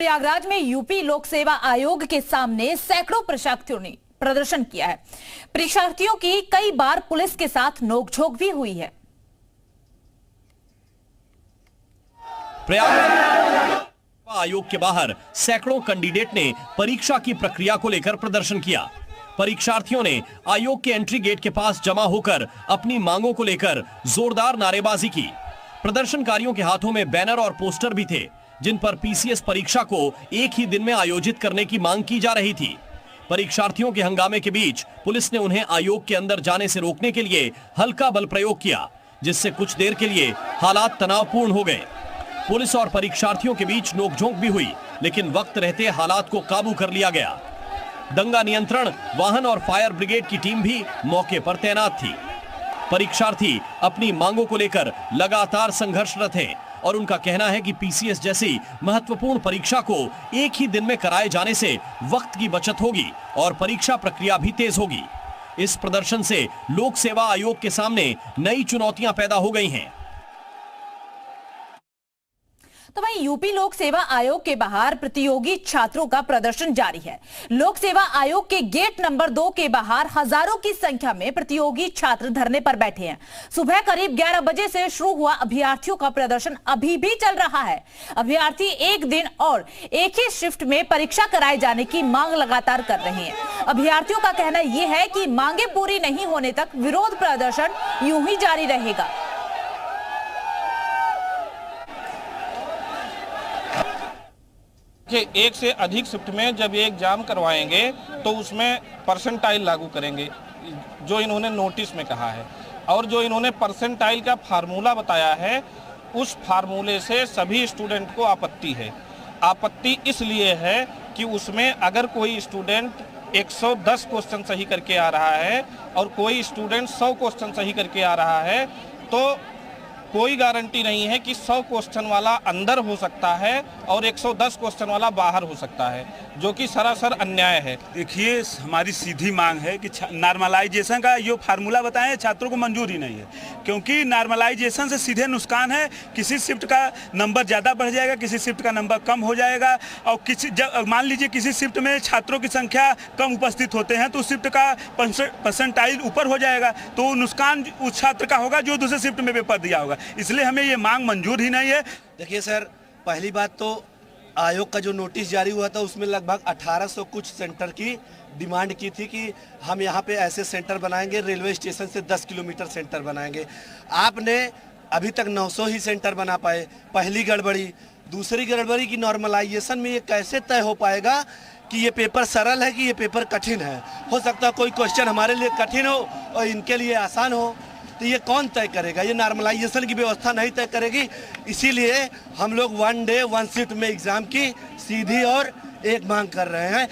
प्रयागराज में यूपी लोक सेवा आयोग के सामने सैकड़ों परीक्षार्थियों ने प्रदर्शन किया है। परीक्षार्थियों की कई बार पुलिस के साथ नोकझोंक भी हुई है। प्रयागराज आयोग के बाहर सैकड़ों कैंडिडेट ने परीक्षा की प्रक्रिया को लेकर प्रदर्शन किया। परीक्षार्थियों ने आयोग के एंट्री गेट के पास जमा होकर अपनी मांगों को लेकर जोरदार नारेबाजी की। प्रदर्शनकारियों के हाथों में बैनर और पोस्टर भी थे, जिन पर पीसीएस परीक्षा को एक ही दिन में आयोजित करने की मांग की जा रही थी। परीक्षार्थियों के हंगामे के बीच पुलिस ने उन्हें आयोग के अंदर जाने से रोकने के लिए हल्का बल प्रयोग किया, जिससे कुछ देर के लिए हालात तनावपूर्ण हो गए। पुलिस और परीक्षार्थियों के बीच नोकझोंक भी हुई, लेकिन वक्त रहते हालात को काबू कर लिया गया। दंगा नियंत्रण वाहन और फायर ब्रिगेड की टीम भी मौके पर तैनात थी। परीक्षार्थी अपनी मांगों को लेकर लगातार संघर्षरत हैं और उनका कहना है कि पीसीएस जैसी महत्वपूर्ण परीक्षा को एक ही दिन में कराए जाने से वक्त की बचत होगी और परीक्षा प्रक्रिया भी तेज होगी। इस प्रदर्शन से लोक सेवा आयोग के सामने नई चुनौतियां पैदा हो गई हैं। तो वहीं यूपी लोक सेवा आयोग के बाहर प्रतियोगी छात्रों का प्रदर्शन जारी है। लोक सेवा आयोग के गेट नंबर 2 के बाहर हजारों की संख्या में प्रतियोगी छात्र धरने पर बैठे हैं। सुबह करीब 11 बजे से शुरू हुआ अभ्यर्थियों का प्रदर्शन अभी भी चल रहा है। अभ्यर्थी एक दिन और एक ही शिफ्ट में परीक्षा कराए जाने की मांग लगातार कर रहे हैं। अभ्यर्थियों का कहना यह है कि मांगे पूरी नहीं होने तक विरोध प्रदर्शन यूं ही जारी रहेगा। कि एक से अधिक शिफ्ट में जब ये एग्जाम करवाएंगे तो उसमें परसेंटाइल लागू करेंगे, जो इन्होंने नोटिस में कहा है। और जो इन्होंने परसेंटाइल का फार्मूला बताया है, उस फार्मूले से सभी स्टूडेंट को आपत्ति है। आपत्ति इसलिए है कि उसमें अगर कोई स्टूडेंट 110 क्वेश्चन सही करके आ रहा है और कोई स्टूडेंट 100 क्वेश्चन सही करके आ रहा है, तो कोई गारंटी नहीं है कि 100 क्वेश्चन वाला अंदर हो सकता है और 110 क्वेश्चन वाला बाहर हो सकता है, जो कि सरासर अन्याय है। देखिए, हमारी सीधी मांग है कि नॉर्मलाइजेशन का जो फार्मूला बताएं छात्रों को मंजूर ही नहीं है, क्योंकि नॉर्मलाइजेशन से सीधे नुकसान है। किसी शिफ्ट का नंबर ज़्यादा बढ़ जाएगा, किसी शिफ्ट का नंबर कम हो जाएगा। और मान लीजिए किसी शिफ्ट में छात्रों की संख्या कम उपस्थित होते हैं तो उस शिफ्ट का परसेंटाइल ऊपर हो जाएगा, तो नुकसान उस छात्र का होगा जो दूसरे शिफ्ट में पेपर दिया होगा। इसलिए हमें ये मांग मंजूर ही नहीं है। देखिए सर, पहली बात तो आयोग का जो नोटिस जारी हुआ था उसमें लगभग 1800 कुछ सेंटर की डिमांड की थी कि हम यहाँ पे ऐसे सेंटर बनाएंगे, रेलवे स्टेशन से 10 किलोमीटर सेंटर बनाएंगे। आपने अभी तक 900 ही सेंटर बना पाए। पहली गड़बड़ी। दूसरी गड़बड़ी की नॉर्मलाइजेशन में ये कैसे तय हो पाएगा कि ये पेपर सरल है कि ये पेपर कठिन है। हो सकता है कोई क्वेश्चन हमारे लिए कठिन हो और इनके लिए आसान हो, तो ये कौन तय करेगा? ये नॉर्मलाइजेशन की व्यवस्था नहीं तय करेगी। इसीलिए हम लोग 1 डे 1 शिफ्ट में एग्जाम की सीधी और एक मांग कर रहे हैं।